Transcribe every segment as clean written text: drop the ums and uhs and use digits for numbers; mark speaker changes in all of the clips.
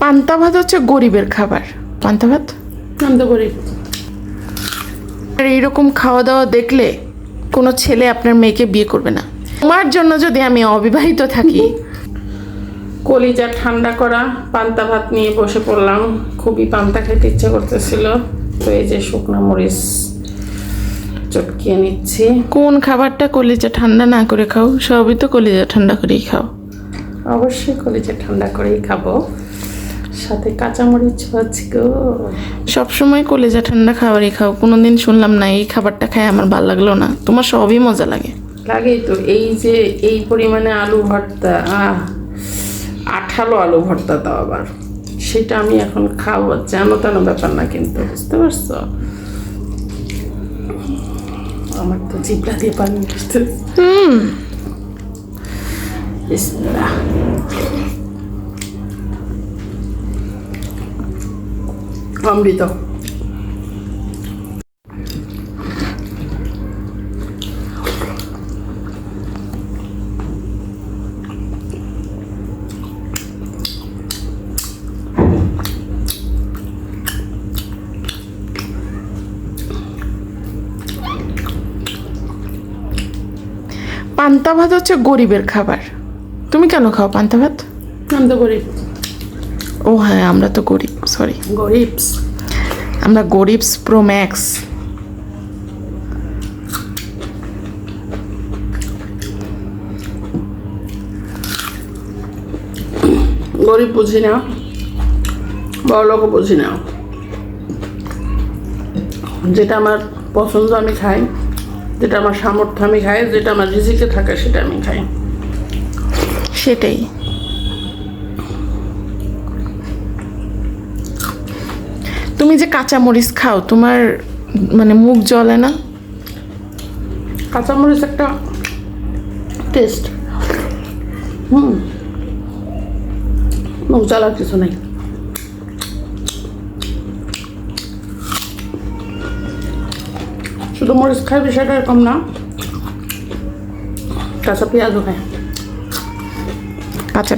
Speaker 1: পান্তা ভাত হচ্ছে গরিবের খাবার। পান্তা ভাত
Speaker 2: আমি তো গরিব।
Speaker 1: আর এইরকম খাওয়া দাওয়া দেখলে কোনো ছেলে আপনার মেয়েকে বিয়ে করবে না। তোমার জন্য যদি আমি অবিবাহিত থাকি।
Speaker 2: কলিজা ঠান্ডা করা পান্তা ভাত নিয়ে বসে পড়লাম। খুবই পান্তা খেতে ইচ্ছে করতেছিল, তো এই যে শুকনো মরিচ চটকিয়ে নিচ্ছি।
Speaker 1: কোন খাবারটা কলিজা ঠান্ডা না করে খাও? সবই তো কলিজা ঠান্ডা করেই খাও।
Speaker 2: অবশ্যই কলিজা ঠান্ডা করেই খাবো, সাথে কাঁচামরিচ ভাজি গো।
Speaker 1: সবসময় কলিজা ঠান্ডা খাবারই খাও, কোনোদিন শুনলাম না এই খাবারটা খায় আমার ভালো লাগলো না। তোমার সবই মজা লাগে।
Speaker 2: লাগেই তো। এই যে এই পরিমাণে আলু ভর্তা, আঠালো আলু ভর্তা দাও আবার, সেটা আমি এখন খাবো, যেন তেন ব্যাপার না কিন্তু, বুঝতে পারছো? আমার তো জিভটা দিয়ে পানি আসছে। বিসমিল্লাহ। অমৃত।
Speaker 1: পান্তা ভাত হচ্ছে গরিবের খাবার। তুমি কেন খাও পান্তা ভাত?
Speaker 2: আমি তো গরিব।
Speaker 1: ও হ্যাঁ, আমরা তো গরিব, সরি।
Speaker 2: গরিবস।
Speaker 1: আমরা গরিবস প্রো ম্যাক্স।
Speaker 2: গরিব বুঝি না, বড়লোকও বুঝি না। যেটা আমার পছন্দ আমি খাই, যেটা আমার সামর্থ্য আমি খাই, যেটা আমার রিজিকে থাকে সেটা আমি খাই।
Speaker 1: সেটাই। তুমি যে কাঁচা মরিচ খাও, তোমার মানে মুখ জ্বলে না?
Speaker 2: কাঁচামরিচ একটা টেস্ট। মুখ জ্বালার কিছু নেই। শুধু মরিচ খাই বিষয়টা এরকম না, কাঁচা পেঁয়াজও খাই।
Speaker 1: কাঁচা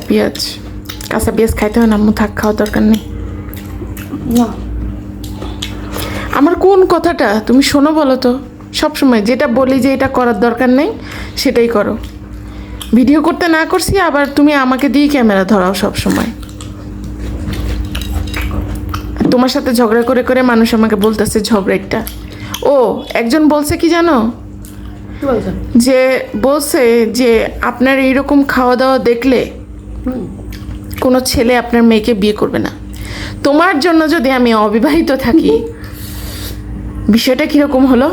Speaker 1: পেঁয়াজ খাইতে হয় না? আম্মু থাক, খাওয়ার দরকার নেই।
Speaker 2: না,
Speaker 1: আমার কোন কথাটা তুমি শোনো বলো তো? সবসময় যেটা বলি যে এটা করার দরকার নেই সেটাই করো। ভিডিও করতে না করছি, আবার তুমি আমাকে দিয়ে ক্যামেরা ধরাও সব সময়। তোমার সাথে ঝগড়া করে করে মানুষ আমাকে বলতেছে ঝগড়াটা। ও একজন বলছে কি জানো?
Speaker 2: কি বলছেন?
Speaker 1: যে বলছে যে আপনার এইরকম খাওয়া দাওয়া দেখলে কোনো ছেলে আপনার মেয়েকে বিয়ে করবে না। তোমার জন্য যদি আমি অবিবাহিত থাকি। বিষয়টা কিরকম হলো?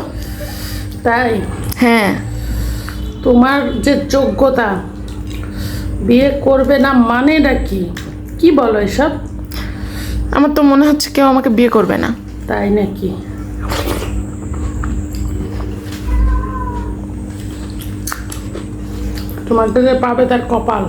Speaker 2: তাই?
Speaker 1: হ্যাঁ।
Speaker 2: তোমার যে যোগ্যতা, বিয়ে করবে না মানেটা কি? কি বলো এসব?
Speaker 1: আমার তো মনে হচ্ছে কেউ আমাকে বিয়ে করবে না।
Speaker 2: তাই নাকি? তোমার যে পাবে তার কপাল।